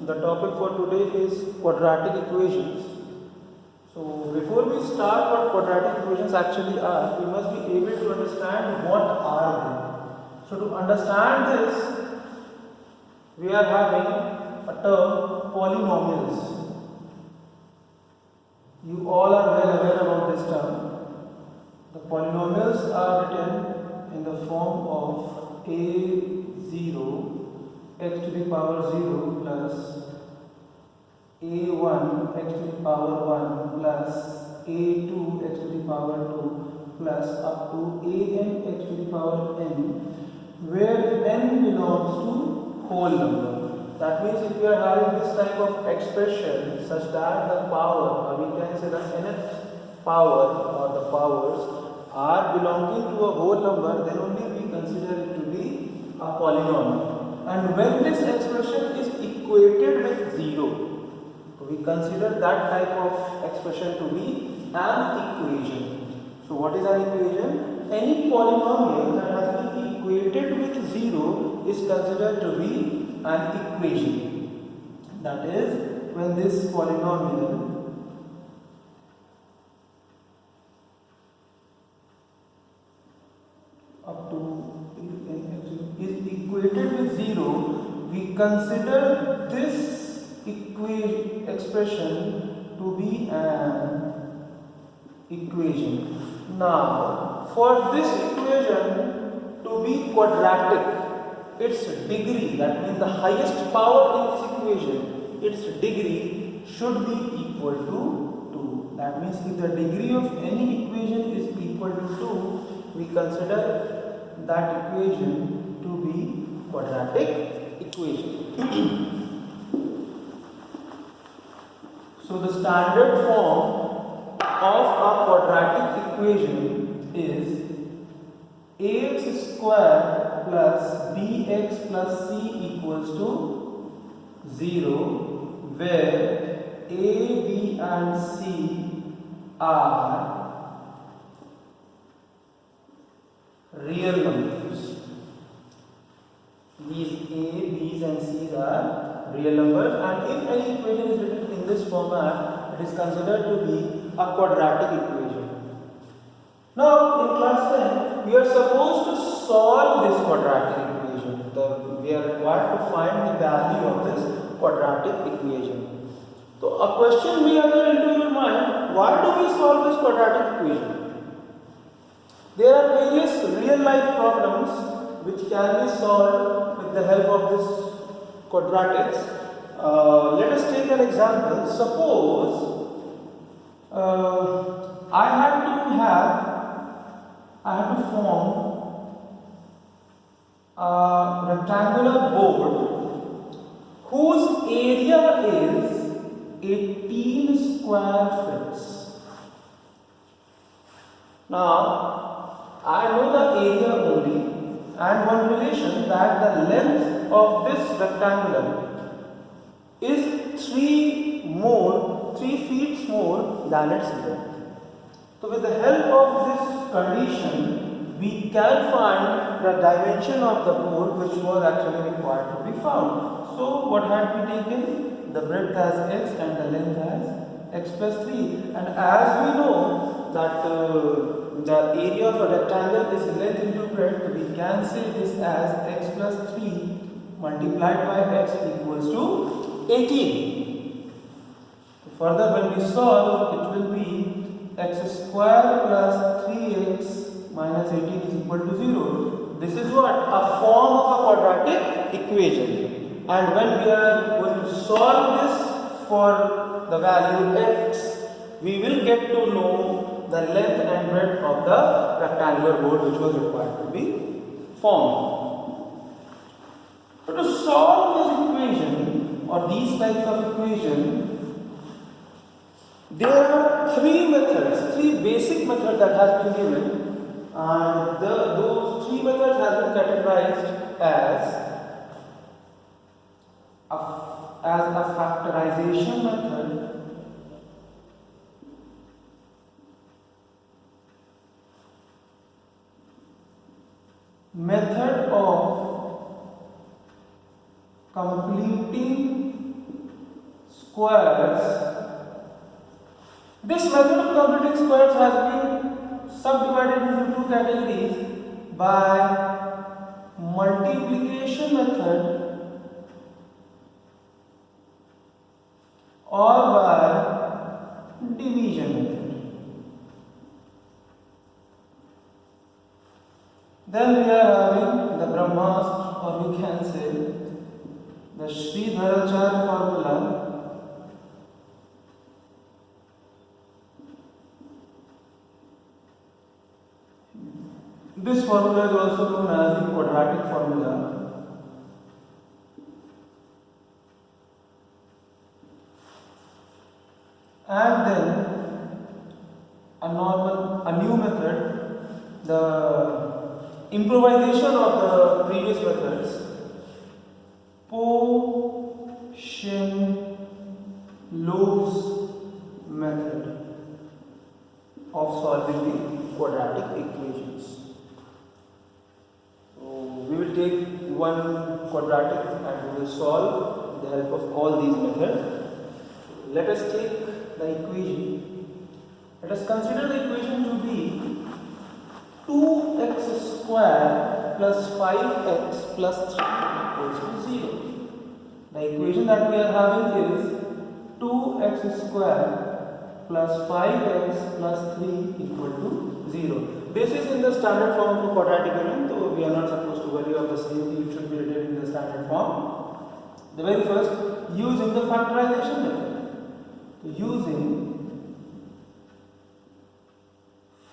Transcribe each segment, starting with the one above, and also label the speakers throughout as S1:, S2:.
S1: The topic for today is quadratic equations. So before we start what quadratic equations actually are, we must be able to understand what are they. So to understand this, we are having a term polynomials. You all are well aware about this term. The polynomials are written in the form of a0 x to the power 0 plus a1 x to the power 1 plus a2 x to the power 2 plus up to an x to the power n, where n belongs to whole number. That means if we are having this type of expression such that the power, or we can say the nth power or the powers are belonging to a whole number, then only we consider it to be a polynomial. And when this expression is equated with 0, we consider that type of expression to be an equation. So what is an equation? Any polynomial that has been equated with 0 is considered to be an equation. That is, when this polynomial up to is equated with 0, we consider this expression to be an equation. Now, for this equation to be quadratic, its degree, that means the highest power in this equation, its degree should be equal to 2. That means if the degree of any equation is equal to 2, we consider that equation to be quadratic equation. So the standard form of a quadratic equation is ax square plus bx plus c equals to 0, where a, b and c are real numbers. These a, b's and c's are real numbers, and if any equation is written in this format, it is considered to be a quadratic equation. Now in class 10, we are supposed to solve this quadratic equation. We are required to find the value of this quadratic equation. So a question may occur into your mind, why do we solve this quadratic equation? There are various real life problems which can be solved with the help of this quadratics. Let us take an example. Suppose I had to form a rectangular board whose area is 18 square feet. Now, I know the area only, and one relation that the length of this rectangular is 3 feet more than its length. So with the help of this condition, we can find the dimension of the board which was actually required to be found. So what had we taken? The breadth as x and the length as x plus 3. And as we know that the area of a rectangle is length into breadth, we can say this as x plus 3 multiplied by x equals to 18. Further, when we solve, it will be x square plus 3x minus 18 is equal to 0. This is what? A form of a quadratic equation. And when we are going to solve this for the value x, we will get to know the length and breadth of the rectangular board which was required to be formed. So to solve this equation or these types of equation, there are 3 methods, 3 basic methods that has been given, and those 3 methods have been categorized as a factorisation method, method of completing squares. This method of completing squares has been subdivided into two categories by multiplication method or by division method. Then we are having the Brahmastra, or we can say the Sridharacharya formula. This formula is also known as the quadratic formula. And then a new method, the improvisation of the previous methods, Poisson-Low's method of solving the quadratic equations. We will take one quadratic and we will solve with the help of all these methods. Let us take the equation. Let us consider the equation to be 2x square plus 5x plus 3 equals to 0. The equation that we are having is 2x square plus 5x plus 3 equal to 0. This is in the standard form of a quadratic element, so we are not supposed to worry of the same. It should be written in the standard form. The very first, using the factorization method. Using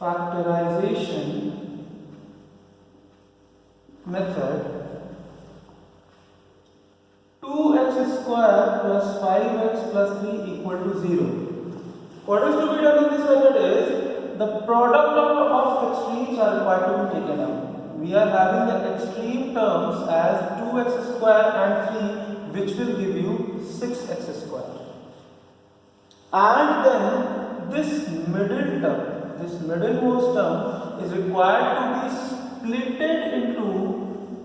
S1: factorization method, 2x square plus 5x plus 3 equal to 0. What is to be done in this method is, the product of extremes are required to be taken out. We are having the extreme terms as 2x square and 3, which will give you 6x square. And then this middle term, this middlemost term is required to be splitted into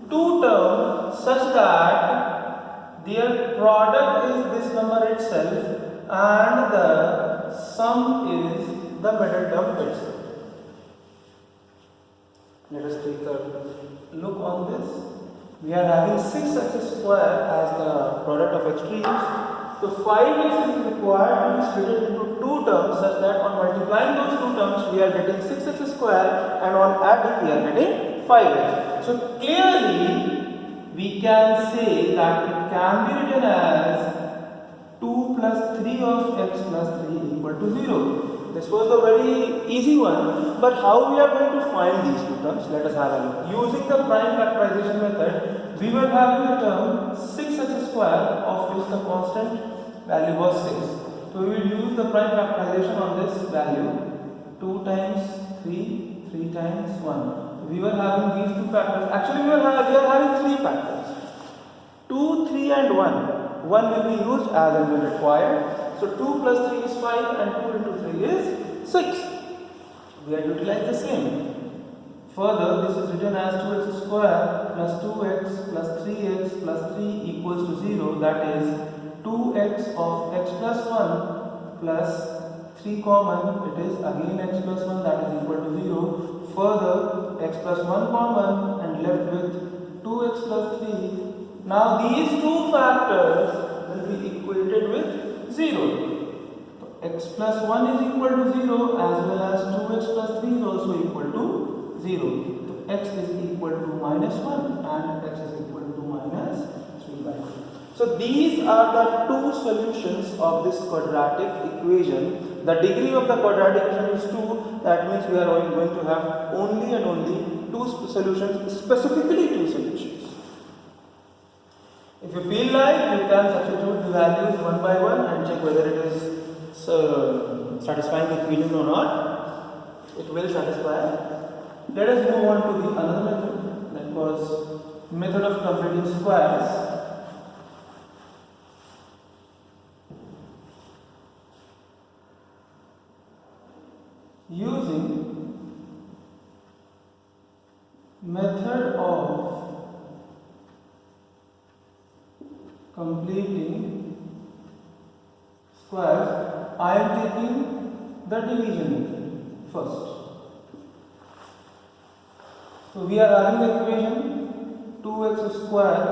S1: two terms such that their product is this number itself and the sum is the middle term itself. Let us take a look on this. We are having 6x square as the product of extremes. So 5x is required to be split into two terms such that on multiplying those two terms we are getting 6x square and on adding we are getting 5x. So clearly we can say that it can be written as 2 plus 3 of x plus 3 equal to 0. This was a very easy one, but how we are going to find these two terms? Let us have a look. Using the prime factorization method, we were having the term 6x square of which the constant value was 6. So we will use the prime factorization on this value. 2 times 3, 3 times 1. We were having these two factors. Actually, we are having 3 factors. 2, 3 and 1. 1 will be used as and when required. So 2 plus 3 is 5 and 2 into 3 is 6. We are utilizing the same. Further, this is written as 2x square plus 2x plus 3x plus 3 equals to 0. That is 2x of x plus 1 plus 3 common. It is again x plus 1, that is equal to 0. Further, x plus 1 common and left with 2x plus 3. Now these two factors will be equated with 0. So x plus 1 is equal to 0 as well as 2x plus 3 is also equal to 0. So x is equal to minus 1 and x is equal to minus 3 by 2. So these are the two solutions of this quadratic equation. The degree of the quadratic equation is 2. That means we are going to have only and only two solutions, specifically two solutions. If you feel like, you can substitute the values one by one and check whether it is satisfying the equation or not. It will satisfy. Let us move on to the another method, that was method of completing squares. Using method of completing squares, I am taking the division method first. So we are having the equation 2x square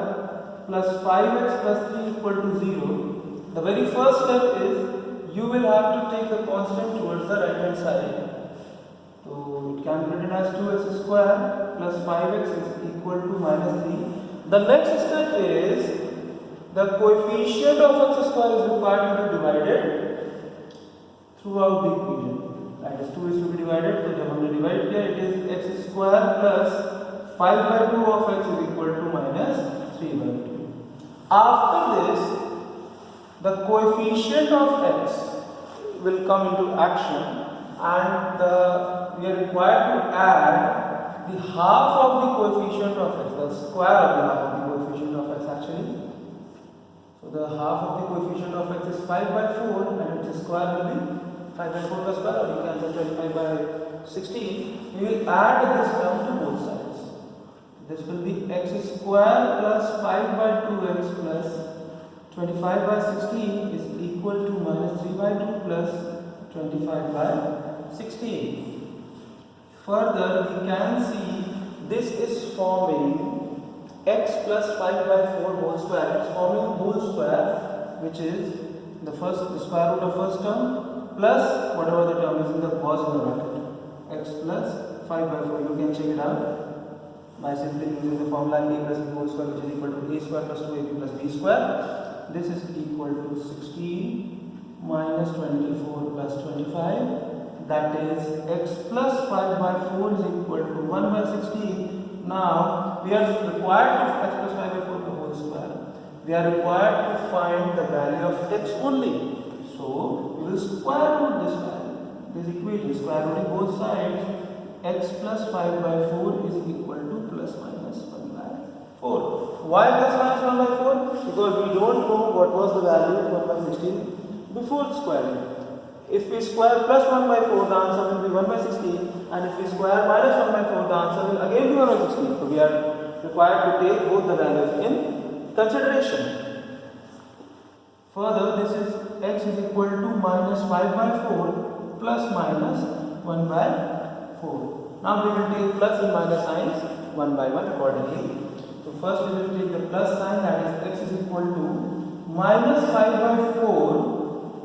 S1: plus 5x plus 3 equal to 0. The very first step is you will have to take the constant towards the right hand side. So it can be written as 2x square plus 5x is equal to minus 3. The next step is the coefficient of x square is required to be divided throughout the equation. That is 2 is to be divided, so जब हमने divide किया it is x square plus 5 by 2 of x is equal to minus 3 by 2. After this, the coefficient of x will come into action and we are required to add the half of the coefficient of x, the square of the half of the coefficient of x actually. So the half of the coefficient of x is 5 by 4 and its square will be 5 by 4 plus square, or you can say 25 by 16. We will add this term to both sides. This will be x square plus 5 by 2x plus 25 by 16 is equal to minus 3 by 2 plus 25 by 16. Further, we can see this is forming x plus 5 by 4 whole square. It is forming whole square, which is the square root of first term plus whatever the term is in the was in the bracket. X plus 5 by 4. You can check it out by simply using the formula a plus b whole square, which is equal to a square plus 2ab plus b square. This is equal to 16 minus 24 plus 25. That is x plus 5 by 4 is equal to 1 by 16. Now we are required to x plus 5 by 4 the whole square. We are required to find the value of x only. So we will square root this value. This equation square rooting both sides. X plus 5 by 4 is equal to plus minus 1 by 4. Why plus minus 1 by 4? Because we don't know what was the value of 1 by 16 before squaring. If we square plus 1 by 4, the answer will be 1 by 16, and if we square minus 1 by 4, the answer will again be 1 by 16. So we are required to take both the values in consideration. Further, this is x is equal to minus 5 by 4 plus minus 1 by 4. Now we will take plus and minus signs 1 by 1 accordingly. So first we will take the plus sign, that is x is equal to minus 5 by 4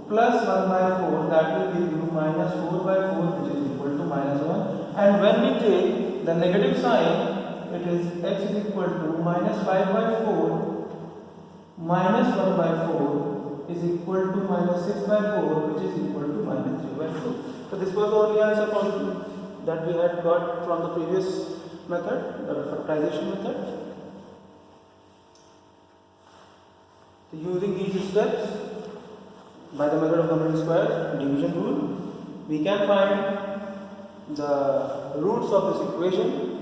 S1: plus 1 by 4, that will give you minus 4 by 4, which is equal to minus 1. And when we take the negative sign, it is x is equal to minus 5 by 4 minus 1 by 4 is equal to minus 6 by 4, which is equal to minus 3 by 4. So this was the only answer that we had got from the previous method, the factorization method. So using these steps, by the method of completing squares, division rule, we can find the roots of this equation